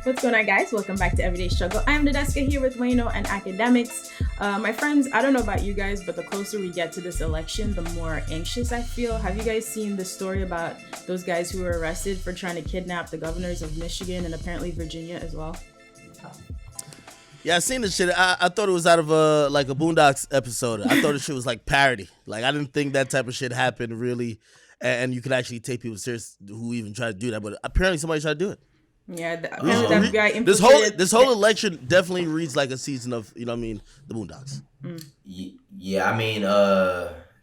What's going on, guys? Welcome back to Everyday Struggle. I am Nadeska here with Wayno and Akademiks. My friends, I don't know about you guys, but the closer we get to this election, the more anxious I feel. Have you guys seen the story about those guys who were arrested for trying to kidnap the governors of Michigan and apparently Virginia as well? Yeah, I seen this shit. I thought it was out of a Boondocks episode. I thought this shit was like parody. Like, I didn't think that type of shit happened really, and you could actually take people serious who even try to do that. But apparently somebody tried to do it. Yeah, apparently that guy infiltrated. This whole election definitely reads like a season of, the Boondocks. Yeah, I mean,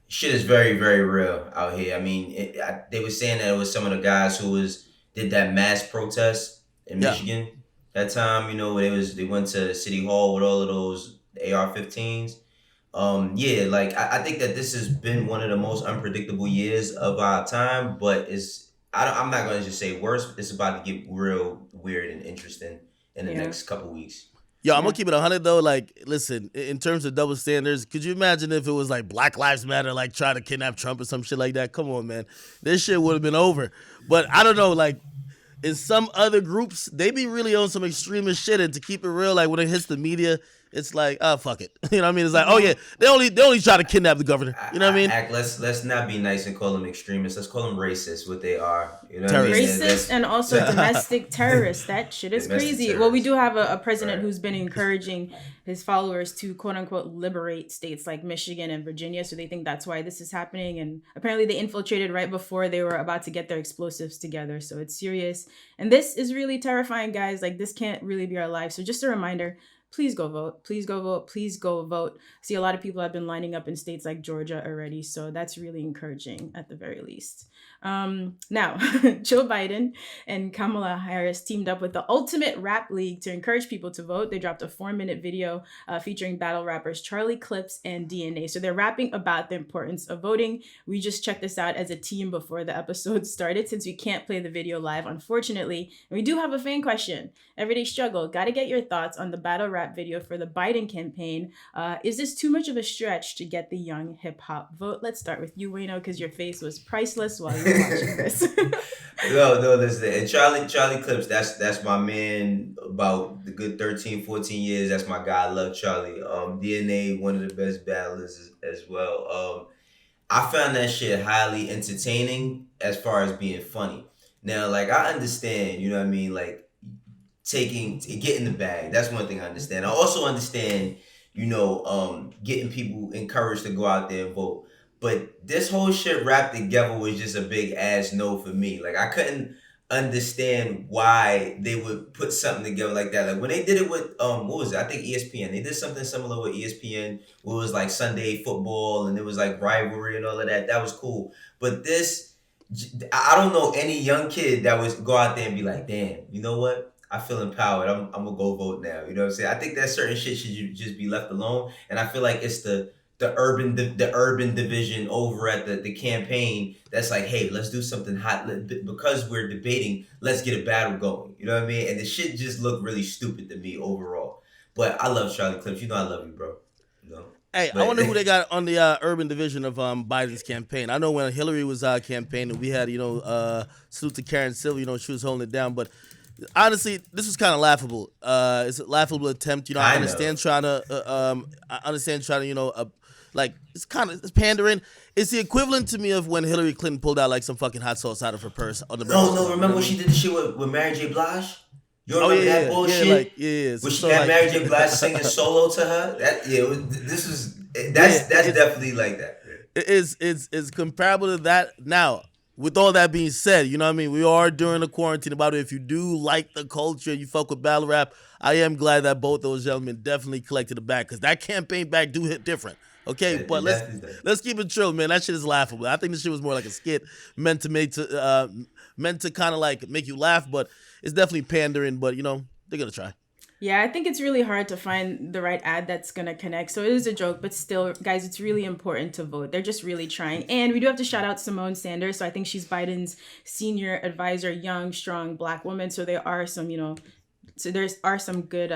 shit is very, very real out here. I mean, they were saying that it was some of the guys who did that mass protest in Michigan that time. Where they went to City Hall with all of those AR-15s. I think that this has been one of the most unpredictable years of our time, but I'm not going to just say worse, but it's about to get real weird and interesting in the next couple weeks. Yo, I'm going to keep it 100 though. Like, listen, in terms of double standards, could you imagine if it was like Black Lives Matter, like trying to kidnap Trump or some shit like that? Come on, man. This shit would have been over. But I don't know, like, in some other groups, they be really on some extremist shit, and to keep it real, like when it hits the media, it's like, fuck it. You know what I mean? It's like, oh yeah, they only try to kidnap the governor. You know what I mean? Let's not be nice and call them extremists. Let's call them racist, what they are. You know what I mean? Racist and also domestic terrorists. That shit is crazy. Terrorists. Well, we do have a president who's been encouraging his followers to quote unquote liberate states like Michigan and Virginia. So they think that's why this is happening. And apparently they infiltrated right before they were about to get their explosives together. So it's serious. And this is really terrifying, guys. Like, this can't really be our life. So just a reminder, please go vote. Please go vote. Please go vote. See, a lot of people have been lining up in states like Georgia already. So that's really encouraging at the very least. Now, Joe Biden and Kamala Harris teamed up with the Ultimate Rap League to encourage people to vote. They dropped a 4-minute video featuring battle rappers Charlie Clips and DNA. So they're rapping about the importance of voting. We just checked this out as a team before the episode started, since we can't play the video live, unfortunately. And we do have a fan question. Everyday Struggle, got to get your thoughts on the battle rap video for the Biden campaign. Is this too much of a stretch to get the young hip hop vote? Let's start with you, Wayno, because your face was priceless while you were watching this. No, listen. And Charlie Clips, that's my man about the good 13, 14 years. That's my guy. I love Charlie. DNA, one of the best battlers as well. I found that shit highly entertaining as far as being funny. Now, like, I understand, you know what I mean? Like, getting the bag. That's one thing I understand. I also understand, getting people encouraged to go out there and vote. But this whole shit wrapped together was just a big ass no for me. Like, I couldn't understand why they would put something together like that. Like, when they did it with what was it? I think ESPN. They did something similar with ESPN, where it was like Sunday football and it was like rivalry and all of that. That was cool. But this, I don't know any young kid that would go out there and be like, damn, you know what? I feel empowered. I'm gonna go vote now. You know what I'm saying? I think that certain shit should just be left alone. And I feel like it's the urban division over at the campaign that's like, hey, let's do something hot because we're debating. Let's get a battle going. You know what I mean? And the shit just looked really stupid to me overall. But I love Charlie Clips. You know I love you, bro. Hey, I wonder who they got on the urban division of Biden's campaign. I know when Hillary was campaigning, we had salute to Karen Silver. She was holding it down, but honestly, this was kind of laughable. It's a laughable attempt. I understand trying to, like, it's pandering. It's the equivalent to me of when Hillary Clinton pulled out like some fucking hot sauce out of her purse on the. No, remember when she did the shit with Mary J. Blige? You remember that bullshit? When she had Mary J. Blige singing solo to her. That's definitely like that. It's comparable to that. Now, with all that being said, you know what I mean? We are during the quarantine. About it, if you do like the culture, you fuck with battle rap, I am glad that both those gentlemen definitely collected it back, because that campaign back do hit different. Okay, but let's keep it true, man. That shit is laughable. I think this shit was more like a skit meant to kind of like make you laugh, but it's definitely pandering. But they're gonna try. Yeah, I think it's really hard to find the right ad that's going to connect. So it is a joke, but still, guys, it's really important to vote. They're just really trying. And we do have to shout out Simone Sanders. So I think she's Biden's senior advisor, young, strong Black woman. So there are some, So are some good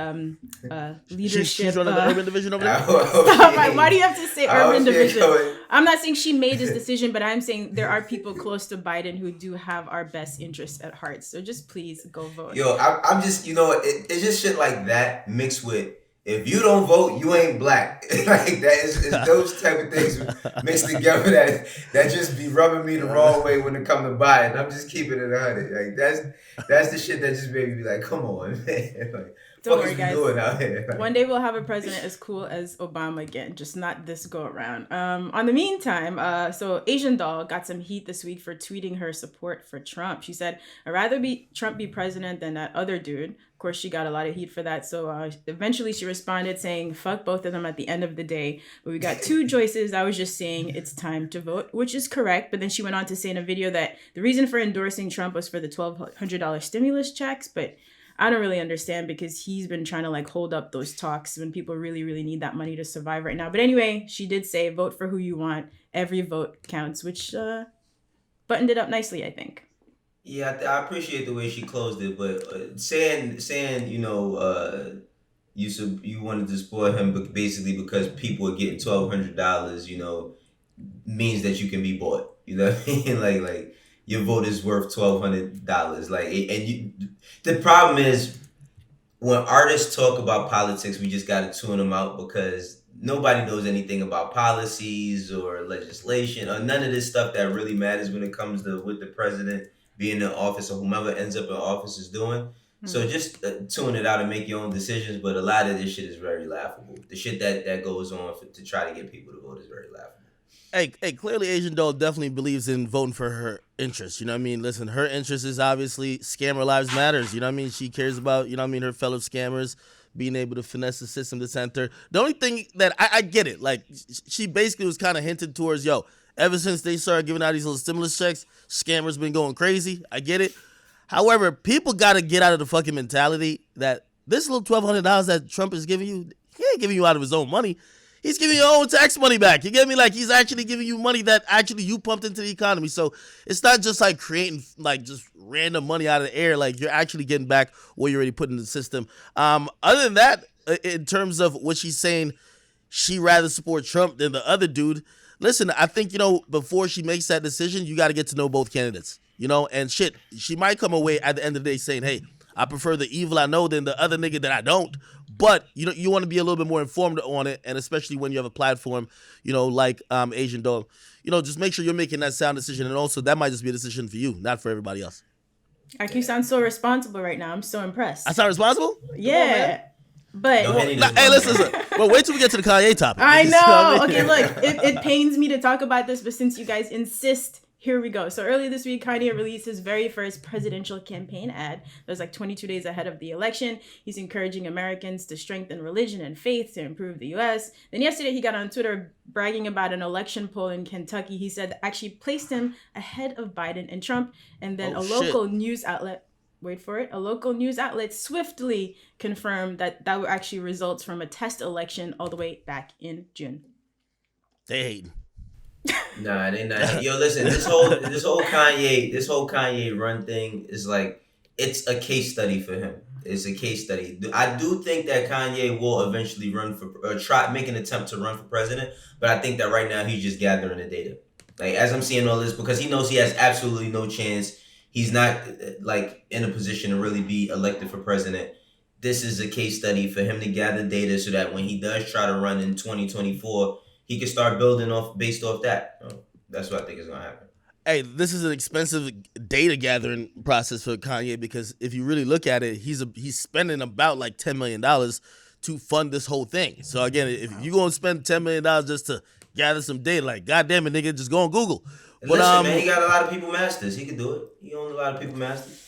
leadership. She's running the urban division over there. Why do you have to say urban division? I'm not saying she made this decision, but I'm saying there are people close to Biden who do have our best interests at heart. So just please go vote. Yo, I'm just, it's just shit like that mixed with, if you don't vote, you ain't black. Like that is those type of things mixed together that just be rubbing me the wrong way when it come to Biden. I'm just keeping it 100. Like that's the shit that just made me be like, come on, man. Like, don't worry, guys. Doing out here? One day we'll have a president as cool as Obama again, just not this go around. On the meantime, so Asian Doll got some heat this week for tweeting her support for Trump. She said, "I'd rather Trump be president than that other dude." Of course, she got a lot of heat for that. So eventually she responded saying, "Fuck both of them at the end of the day. But we got two choices. I was just saying it's time to vote," which is correct. But then she went on to say in a video that the reason for endorsing Trump was for the $1,200 stimulus checks. But I don't really understand because he's been trying to like hold up those talks when people really, really need that money to survive right now. But anyway, she did say, vote for who you want. Every vote counts, which buttoned it up nicely, I think. Yeah, I appreciate the way she closed it, but saying you wanted to support him, but basically because people are getting $1,200, means that you can be bought. You know what I mean? Like your vote is worth $1,200. The problem is when artists talk about politics, we just got to tune them out because nobody knows anything about policies or legislation or none of this stuff that really matters when it comes to what the president being in office or whomever ends up in office is doing. Mm-hmm. So just tune it out and make your own decisions. But a lot of this shit is very laughable. The shit that goes on to try to get people to vote is very laughable. Hey, clearly Asian Doll definitely believes in voting for her interests. You know what I mean? Listen, her interest is obviously scammer lives matters. You know what I mean? She cares about, her fellow scammers being able to finesse the system to center. The only thing that I get it, like she basically was kind of hinted towards, ever since they started giving out these little stimulus checks, scammers been going crazy. I get it. However, people got to get out of the fucking mentality that this little $1,200 that Trump is giving you, he ain't giving you out of his own money. He's giving your own tax money back. You get me? Like, he's actually giving you money that actually you pumped into the economy. So it's not just like creating like just random money out of the air. Like, you're actually getting back what you already put in the system. Other than that, in terms of what she's saying, she rather support Trump than the other dude. Listen, I think, before she makes that decision, you got to get to know both candidates, and shit, she might come away at the end of the day saying, hey, I prefer the evil I know than the other nigga that I don't. But, you want to be a little bit more informed on it. And especially when you have a platform, like Asian Doll, just make sure you're making that sound decision. And also that might just be a decision for you, not for everybody else. You sound so responsible right now. I'm so impressed. I sound responsible? Yeah. But hey, listen. Well, wait till we get to the Kanye topic. I know. Okay, look, it pains me to talk about this, but since you guys insist, here we go. So earlier this week, Kanye released his very first presidential campaign ad. That was like 22 days ahead of the election. He's encouraging Americans to strengthen religion and faith to improve the U.S. Then yesterday, he got on Twitter bragging about an election poll in Kentucky. He said actually placed him ahead of Biden and Trump. And then local news outlet, wait for it, a local news outlet swiftly confirmed that were actually results from a test election all the way back in June. They hating. Nah, they not. Yo, listen, this whole Kanye run thing is like, it's a case study for him. It's a case study. I do think that Kanye will eventually make an attempt to run for president, but I think that right now he's just gathering the data. Like, as I'm seeing all this, because he knows he has absolutely no chance. He's not like in a position to really be elected for president. This is a case study for him to gather data so that when he does try to run in 2024, he can start building based off that. That's what I think is going to happen. Hey, this is an expensive data gathering process for Kanye because if you really look at it, he's spending about like $10 million to fund this whole thing. So again, if you're going to spend $10 million just to gather some data, like, goddamn it, nigga, just go on Google. But listen, man, he got a lot of people masters. He can do it. He owns a lot of people masters.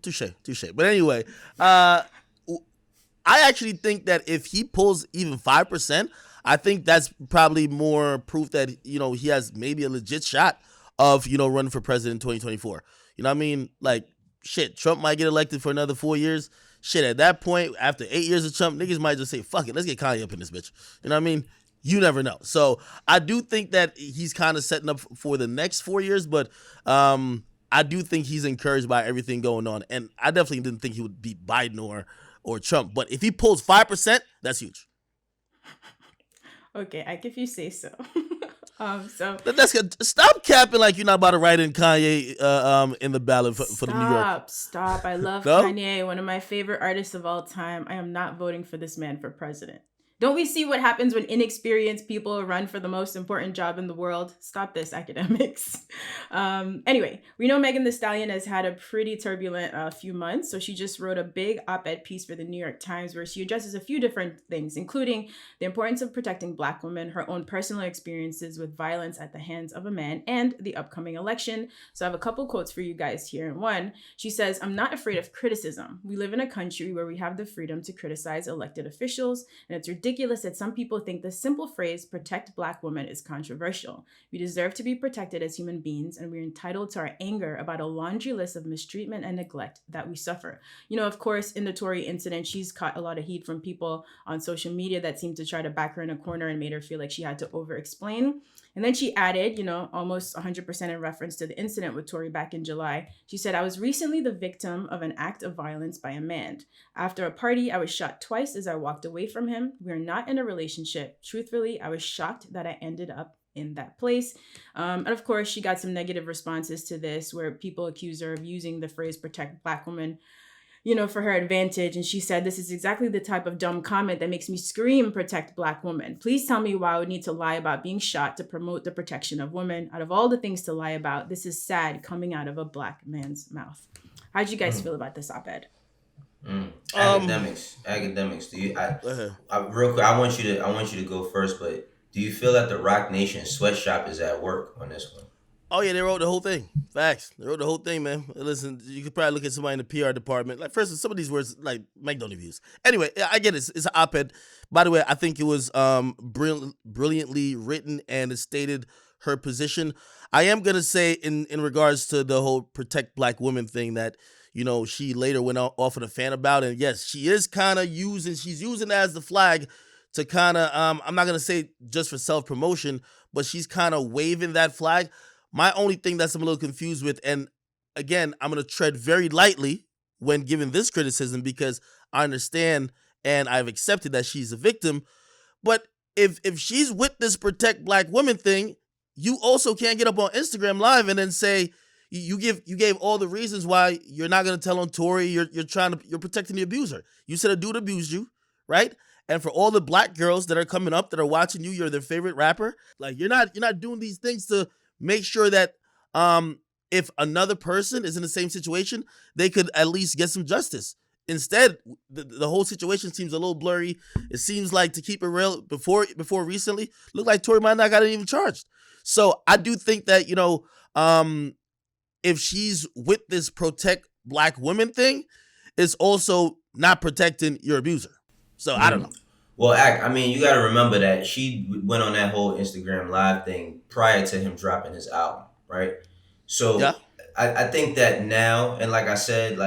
Touche. But anyway, I actually think that if he pulls even 5%, I think that's probably more proof that, he has maybe a legit shot of, running for president in 2024. You know what I mean? Like, shit, Trump might get elected for another 4 years. Shit, at that point, after 8 years of Trump, niggas might just say, fuck it, let's get Kanye up in this bitch. You know what I mean? You never know. So I do think that he's kind of setting up for the next 4 years, but I do think he's encouraged by everything going on, and I definitely didn't think he would beat Biden or Trump. But if he pulls 5%, that's huge. Okay, if you say so. So That's stop capping like you're not about to write in Kanye in the ballot for the New York. Stop. I love No? Kanye, one of my favorite artists of all time. I am not voting for this man for president. Don't we see what happens when inexperienced people run for the most important job in the world? Stop this, academics. Anyway, we know Megan Thee Stallion has had a pretty turbulent few months. So she just wrote a big op-ed piece for the New York Times where she addresses a few different things, including the importance of protecting Black women, her own personal experiences with violence at the hands of a man, and the upcoming election. So I have a couple quotes for you guys here. And one, she says, "I'm not afraid of criticism. We live in a country where we have the freedom to criticize elected officials, and it's ridiculous that some people think the simple phrase protect Black women is controversial. We deserve to be protected as human beings, and we're entitled to our anger about a laundry list of mistreatment and neglect that we suffer." You know, of course, in the Tory incident, she's caught a lot of heat from people on social media that seemed to try to back her in a corner and made her feel like she had to over-explain. And then she added, almost 100% in reference to the incident with Tory back in July. She said, "I was recently the victim of an act of violence by a man. After a party, I was shot twice as I walked away from him. We are not in a relationship. Truthfully, I was shocked that I ended up in that place." And of course, she got some negative responses to this where people accuse her of using the phrase protect Black women, for her advantage. And she said, "This is exactly the type of dumb comment that makes me scream, protect Black women. Please tell me why I would need to lie about being shot to promote the protection of women. Out of all the things to lie about, this is sad coming out of a Black man's mouth." How'd you guys feel about this op-ed? Academics. Do you? Real quick, I want you to go first. But do you feel that the Rock Nation sweatshop is at work on this one? Oh yeah, they wrote the whole thing. Facts. They wrote the whole thing, man. Listen, you could probably look at somebody in the PR department. Like, first, some of these words, like, Mike don't even use. Anyway, I get it. It's an op-ed. By the way, I think it was brilliantly written, and it stated her position. I am gonna say in regards to the whole protect Black women thing that she later went off on a fan about, and yes, she is kind of she's using it as the flag to kind of I'm not gonna say just for self-promotion, but she's kind of waving that flag. My only thing that's I'm a little confused with, and again, I'm going to tread very lightly when giving this criticism because I understand and I've accepted that she's a victim. But if she's with this protect Black women thing, you also can't get up on Instagram Live and then say you gave all the reasons why you're not going to tell on Tory. You're protecting the abuser. You said a dude abused you, right? And for all the Black girls that are coming up that are watching you, you're their favorite rapper. Like you're not doing these things to make sure that if another person is in the same situation, they could at least get some justice. Instead, the whole situation seems a little blurry. It seems like, to keep it real, before recently, looked like Tory might not got even charged. So I do think that, if she's with this protect Black women thing, it's also not protecting your abuser. So I don't know. Well, you got to remember that she went on that whole Instagram Live thing prior to him dropping his album, right? So yeah. I think that now, and like I said,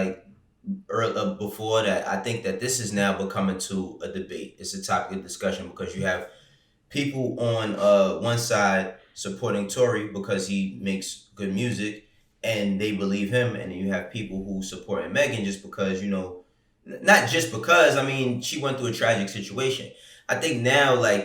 before that, I think that this is now becoming to a debate. It's a topic of discussion because you have people on one side supporting Tory because he makes good music and they believe him, and then you have people who support Megan just because, not just because, she went through a tragic situation. I think now, I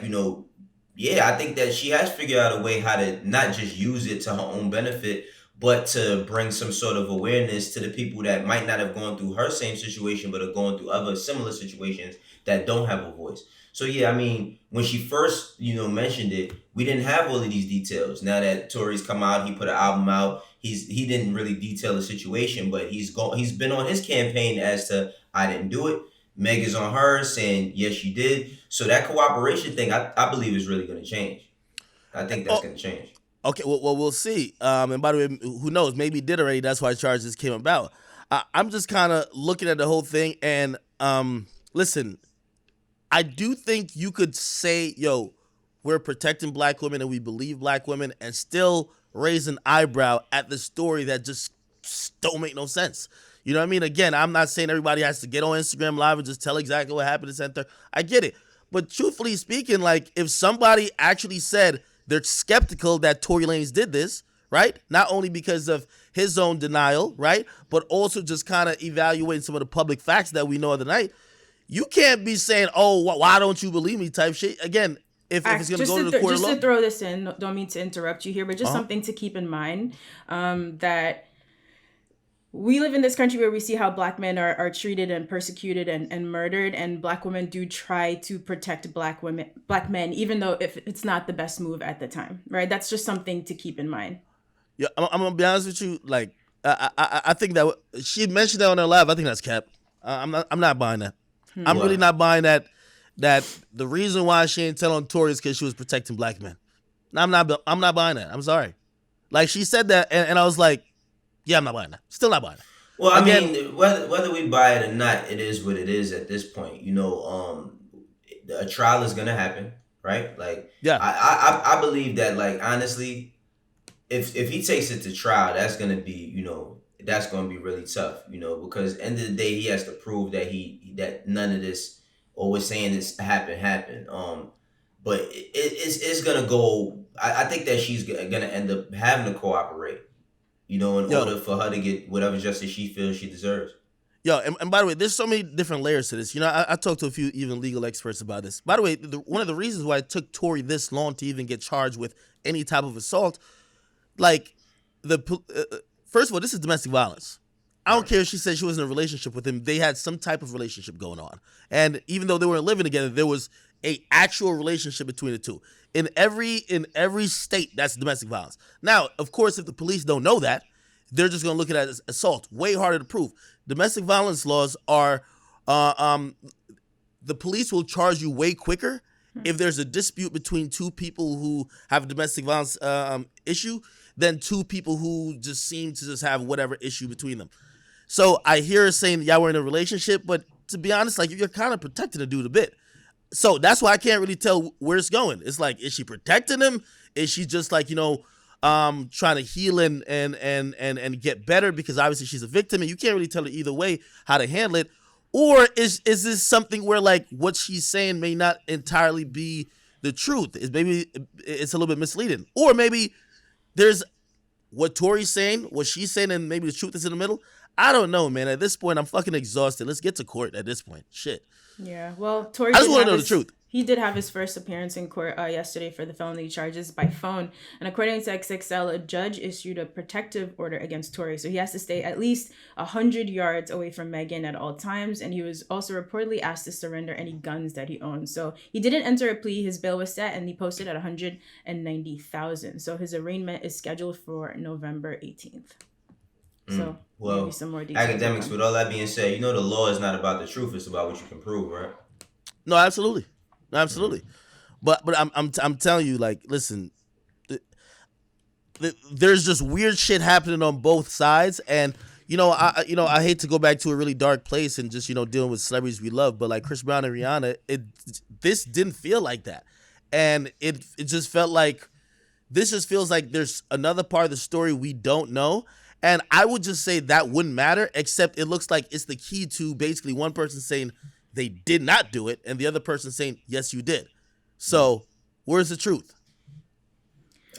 think that she has figured out a way how to not just use it to her own benefit, but to bring some sort of awareness to the people that might not have gone through her same situation, but are going through other similar situations that don't have a voice. So yeah, when she first, mentioned it, we didn't have all of these details. Now that Tory's come out, he put an album out. He didn't really detail the situation, but he's been on his campaign as to, I didn't do it. Meg is on her saying, yes, you did. So that cooperation thing, I believe is really going to change. I think that's going to change. Okay, well, we'll see. And by the way, who knows? Maybe he did already. That's why charges came about. I'm just kind of looking at the whole thing. And listen, I do think you could say, we're protecting Black women and we believe Black women, and still raise an eyebrow at the story that just don't make no sense. You know what I mean? Again, I'm not saying everybody has to get on Instagram Live and just tell exactly what happened in Center. I get it. But truthfully speaking, if somebody actually said they're skeptical that Tory Lanez did this, right? Not only because of his own denial, right? But also just kind of evaluating some of the public facts that we know of the night. You can't be saying, "Oh, why don't you believe me?" type shit. Again, if it's going to go to the court of just law. to throw this in, don't mean to interrupt you here, but just something to keep in mind, that we live in this country where we see how black men are treated and persecuted and murdered, and black women do try to protect black men, even though if it's not the best move at the time, right? That's just something to keep in mind. Yeah, I'm gonna be honest with you. Like, I think that she mentioned that on her live. I think that's cap. I'm not buying that. I'm really not buying that. That the reason why she ain't telling Tory is because she was protecting black men. I'm not buying that. I'm sorry. Like, she said that, and I was like, yeah, I'm not buying that. Still not buying that. Well, I mean, whether we buy it or not, it is what it is at this point. You know, a trial is gonna happen, right? Like, yeah, I believe that, like, honestly, if he takes it to trial, that's gonna be, that's gonna be really tough, because end of the day, he has to prove that none of this, or was saying this happened. But it's gonna go. I think that she's gonna end up having to cooperate, in order for her to get whatever justice she feels she deserves. Yo, and by the way, there's so many different layers to this. I talked to a few even legal experts about this. By the way, one of the reasons why it took Tory this long to even get charged with any type of assault, like, first of all, this is domestic violence. I don't care if she said she was in a relationship with him. They had some type of relationship going on. And even though they weren't living together, there was a actual relationship between the two. In every state, that's domestic violence. Now, of course, if the police don't know that, they're just going to look at it as assault. Way harder to prove. Domestic violence laws are, the police will charge you way quicker if there's a dispute between two people who have a domestic violence issue than two people who just seem to just have whatever issue between them. So I hear her saying, yeah, we're in a relationship, but to be honest, like, you're kind of protecting the dude a bit. So that's why I can't really tell where it's going. It's like, is she protecting him? Is she just like, trying to heal and get better, because obviously she's a victim and you can't really tell her either way how to handle it? Or is this something where, like, what she's saying may not entirely be the truth? Maybe it's a little bit misleading. Or maybe there's what Tory's saying, what she's saying, and maybe the truth is in the middle. I don't know, man. At this point, I'm fucking exhausted. Let's get to court at this point. Shit. Yeah, well, Tory, I just want to know the truth. He did have his first appearance in court yesterday for the felony charges by phone. And according to XXL, a judge issued a protective order against Tory. So he has to stay at least 100 yards away from Megan at all times. And he was also reportedly asked to surrender any guns that he owns. So he didn't enter a plea. His bail was set and he posted at $190,000. So his arraignment is scheduled for November 18th. So maybe some more details. Academics, with all that being said, the law is not about the truth; it's about what you can prove, right? No, absolutely. But I'm telling you, like, listen, there's just weird shit happening on both sides, and I hate to go back to a really dark place and just dealing with celebrities we love, but like Chris Brown and Rihanna, this didn't feel like that, and it just felt like this just feels like there's another part of the story we don't know. And I would just say that wouldn't matter, except it looks like it's the key to basically one person saying they did not do it and the other person saying, yes, you did. So where's the truth?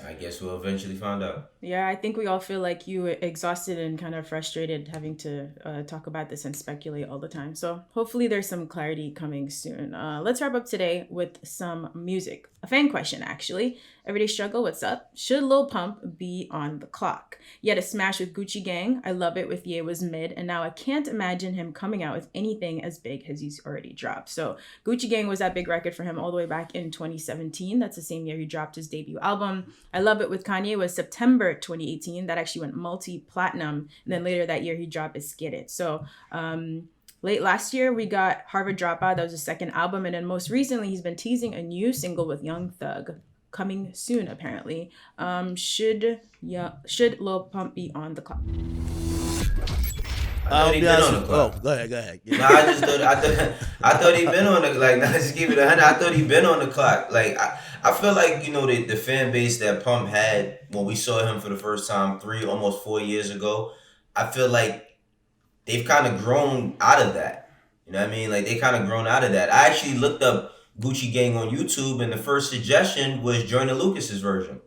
I guess we'll eventually find out. Yeah, I think we all feel like you exhausted and kind of frustrated having to talk about this and speculate all the time. So hopefully there's some clarity coming soon. Let's wrap up today with some music. A fan question, actually. Everyday Struggle, what's up? Should Lil Pump be on the clock? He had a smash with Gucci Gang. I Love It with Ye was mid. And now I can't imagine him coming out with anything as big as he's already dropped. So Gucci Gang was that big record for him all the way back in 2017. That's the same year he dropped his debut album. I Love It with Kanye was September 2018. That actually went multi-platinum. And then later that year, he dropped his Get It. So late last year, we got Harvard Dropout. That was his second album. And then most recently, he's been teasing a new single with Young Thug coming soon, apparently. Should Lil Pump be on the clock? I thought he'd been on the clock. Oh, go ahead. Yeah. Nah, I thought he'd been on the, like, nah, just give it 100. I thought he'd been on the clock. Like, I feel like, the fan base that Pump had when we saw him for the first time almost 4 years ago, I feel like they've kind of grown out of that. You know what I mean? Like, they kind of grown out of that. I actually looked up Gucci Gang on YouTube, and the first suggestion was Joyner Lucas's version.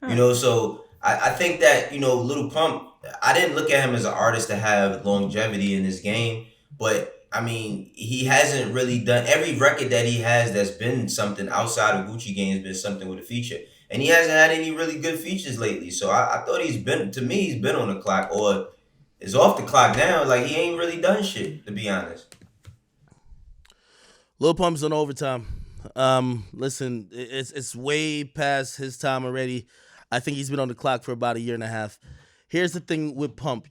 So I think that, Lil Pump, I didn't look at him as an artist to have longevity in this game, but I mean, he hasn't really done every record that he has that's been something outside of Gucci Gang has been something with a feature. And he hasn't had any really good features lately. So I thought to me, he's been on the clock or is off the clock now. Like, he ain't really done shit, to be honest. Lil Pump's on overtime. Listen, it's way past his time already. I think he's been on the clock for about a year and a half. Here's the thing with Pump.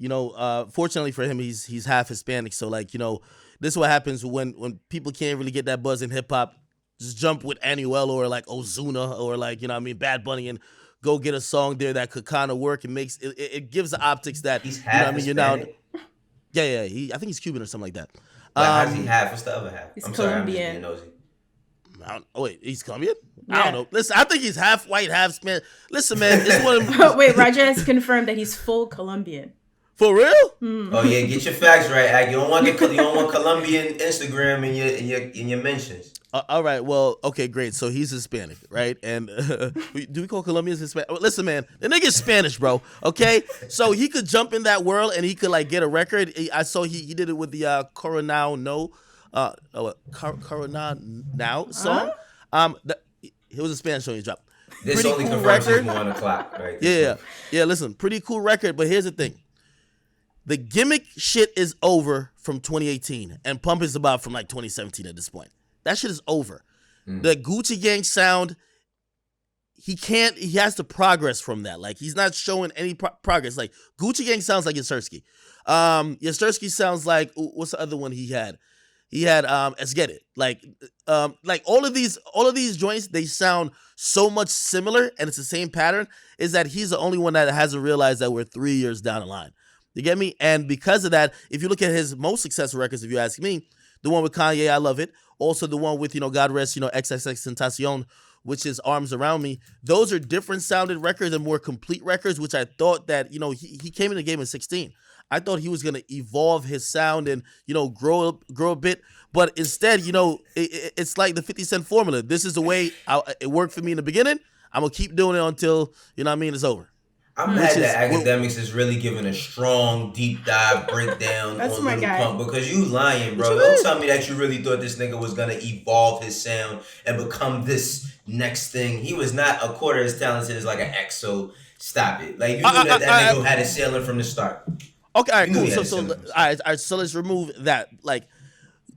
Fortunately for him, he's half Hispanic. So like, this is what happens when people can't really get that buzz in hip hop. Just jump with Anuel or like Ozuna or like, Bad Bunny and go get a song there that could kind of work. It makes it gives the optics that he's half Hispanic. Yeah. I think he's Cuban or something like that. Like, how's he half? What's the other half? He's Colombian. Sorry, I'm just wait, he's Colombian? Yeah. I don't know. Listen, I think he's half white, half Spanish. Listen, man, it's one of Wait, Roger has confirmed that he's full Colombian. For real? Oh yeah, get your facts right, Ak. You don't want Colombian Instagram in your mentions. All right. Well, okay, great. So he's Hispanic, right? And do we call Colombians Hispanic? Listen, man, the nigga's Spanish, bro. Okay, so he could jump in that world and he could like get a record. I saw he did it with the Coronao No, Coronao Now song. It was a Spanish song he dropped. This Pretty only cool confirms record. he's more on the clock, right? Yeah. Listen, pretty cool record. But here's the thing: the gimmick shit is over from 2018, and Pump is about from like 2017 at this point. That shit is over. The Gucci Gang sound, he has to progress from that. Like, he's not showing any progress. Like, Gucci Gang sounds like Yastrzewski. Yastrzewski sounds like, what's the other one he had? He had Let's Get It. Like all of these joints, they sound so much similar, and it's the same pattern, is that he's the only one that hasn't realized that we're 3 years down the line. You get me? And because of that, if you look at his most successful records, if you ask me, the one with Kanye, I love it. Also the one with, God rest, XXXTentacion, which is Arms Around Me. Those are different sounded records and more complete records, which I thought that, he came in the game at 16. I thought he was going to evolve his sound and, grow a bit. But instead, it's like the 50 Cent formula. This is the way it worked for me in the beginning. I'm going to keep doing it until, it's over. I'm mad that Akademiks is really giving a strong, deep dive breakdown on Lil Pump, because you lying, bro. Don't tell me that you really thought this nigga was going to evolve his sound and become this next thing. He was not a quarter as talented as like an EXO. Stop it. Like, you knew that nigga had it sailing from the start. Okay, all right, cool. All right, so let's remove that. Like,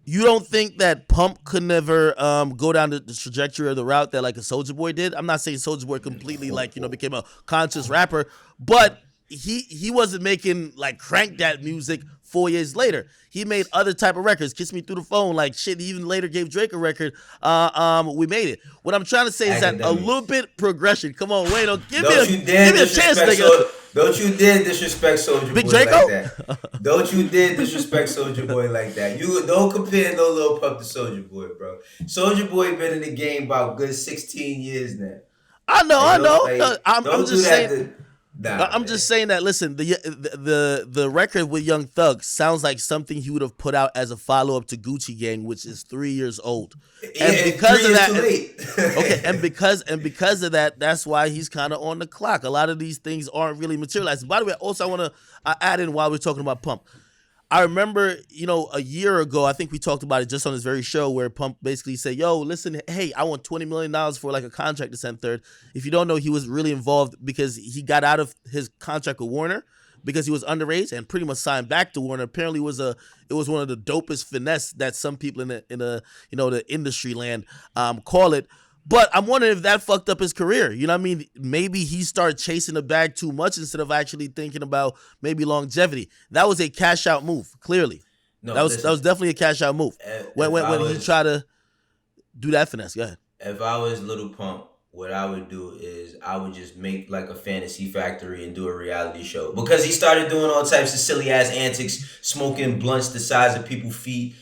you don't think that Pump could never go down the trajectory of the route that like a Soulja Boy did? I'm not saying Soulja Boy completely became a conscious rapper, but he wasn't making like Crank That music 4 years later. He made other type of records. Kiss Me Through the Phone, like shit. He even later gave Drake a record. We made it. What I'm trying to say is that a little bit progression. Come on, Wayno, give me a chance, nigga. Don't you dare disrespect Soulja Boy Draco? like that. Don't you dare disrespect Soulja Boy like that. You don't compare no Lil Pump to Soulja Boy, bro. Soulja Boy been in the game about good 16 years now. I know. Like, I'm just saying. I'm man. just saying that. Listen, the record with Young Thug sounds like something he would have put out as a follow up to Gucci Gang, which is 3 years old. And because of that, okay, and because of that, that's why he's kind of on the clock. A lot of these things aren't really materializing. By the way, also I want to add in while we're talking about Pump. I remember, a year ago, I think we talked about it just on this very show where Pump basically said, yo, listen, hey, I want $20 million for like a contract to send third. If you don't know, he was really involved because he got out of his contract with Warner because he was underage and pretty much signed back to Warner. Apparently it was one of the dopest finesse that some people in the industry land call it. But I'm wondering if that fucked up his career. You know what I mean? Maybe he started chasing the bag too much instead of actually thinking about maybe longevity. That was a cash out move, clearly. No, that was definitely a cash out move. When he tried to do that finesse. Go ahead. If I was Lil Pump, what I would do is I would just make like a fantasy factory and do a reality show. Because he started doing all types of silly ass antics, smoking blunts the size of people's feet,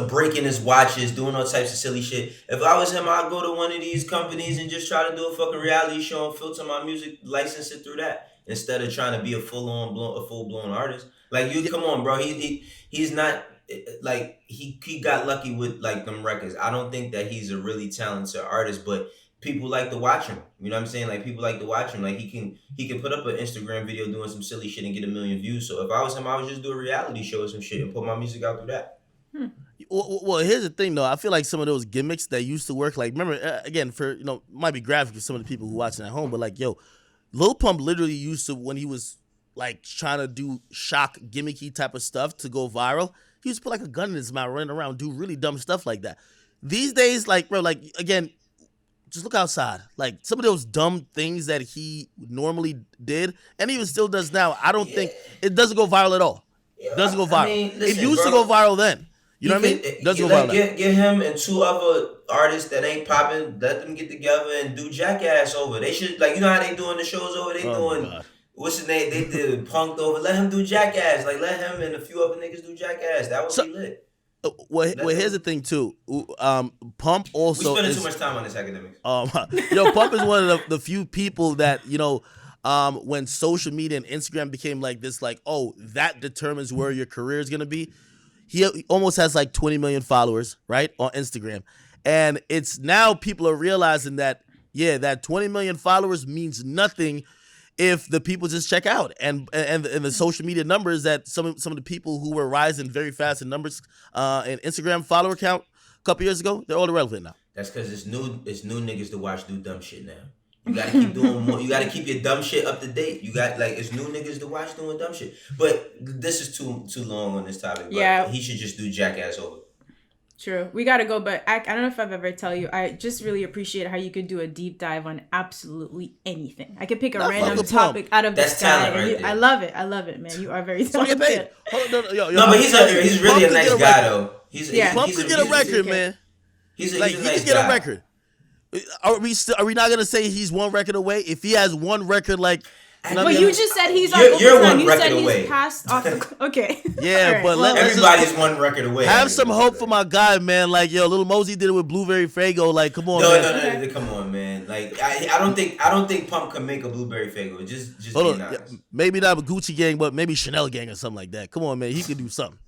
breaking his watches, doing all types of silly shit. If I was him, I'd go to one of these companies and just try to do a fucking reality show and filter my music, license it through that, instead of trying to be a full blown artist. Like, come on, bro. He's not like he got lucky with like them records. I don't think that he's a really talented artist, but people like to watch him. You know what I'm saying? Like people like to watch him. Like he can put up an Instagram video doing some silly shit and get 1,000,000 views. So if I was him, I would just do a reality show or some shit and put my music out through that. Well, here's the thing though. I feel like some of those gimmicks that used to work, like remember again for might be graphic for some of the people who watching at home, but like Lil Pump literally used to, when he was like trying to do shock gimmicky type of stuff to go viral, he used to put like a gun in his mouth, running around, do really dumb stuff like that. These days, like bro, like again, just look outside. Like some of those dumb things that he normally did and even still does now, I don't think it doesn't go viral at all. It doesn't go viral. I mean, listen, it used to go viral then. You know what I mean? It doesn't go viral. Get him and 2 other artists that ain't popping. Let them get together and do Jackass over. They should, like, you know how they doing the shows over. They doing what's his name? They did Punked over. Let him do Jackass. Like let him and a few other niggas do Jackass. That would be lit. Well, here's the thing too. Pump also. We spending too much time on this academics. Pump is one of the few people that when social media and Instagram became like this, like that determines where your career is gonna be. He almost has like 20 million followers, right, on Instagram, and it's now people are realizing that that 20 million followers means nothing if the people just check out, and the social media numbers that some of the people who were rising very fast in numbers and Instagram follower count a couple years ago, they're all irrelevant now. That's because it's new niggas to watch do dumb shit now. You gotta keep doing more. You gotta keep your dumb shit up to date. You got it's new niggas to watch doing dumb shit. But this is too long on this topic. But he should just do Jackass over. True. We gotta go, but I don't know if I've ever tell you. I just really appreciate how you could do a deep dive on absolutely anything. I could pick a random topic out of the sky. Right, I love it. I love it, man. You are very talented. No, but he's really a nice guy though. Pump could get a record, man. He's a nice guy. He could get a record. Are we not gonna say he's one record away? If he has one record, like. But you just said he's on you're one you record said away. He's passed off the okay. Yeah, right. But everybody's one record away. Have some hope for my guy, man. Like Lil Mosey did it with Blueberry Faygo. Like, come on, man. No, come on, man. Like, I don't think Pump can make a Blueberry Faygo. Just hold on. Maybe not a Gucci Gang, but maybe Chanel Gang or something like that. Come on, man. He could do something.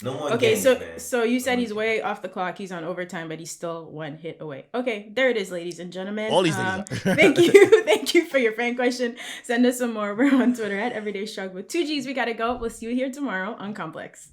No more okay, games, so you said he's way off the clock. He's on overtime, but he's still one hit away. Okay, there it is, ladies and gentlemen. All these things. Thank you for your fan question. Send us some more. We're on Twitter at Everyday Shrug with 2 G's. We gotta go. We'll see you here tomorrow on Complex.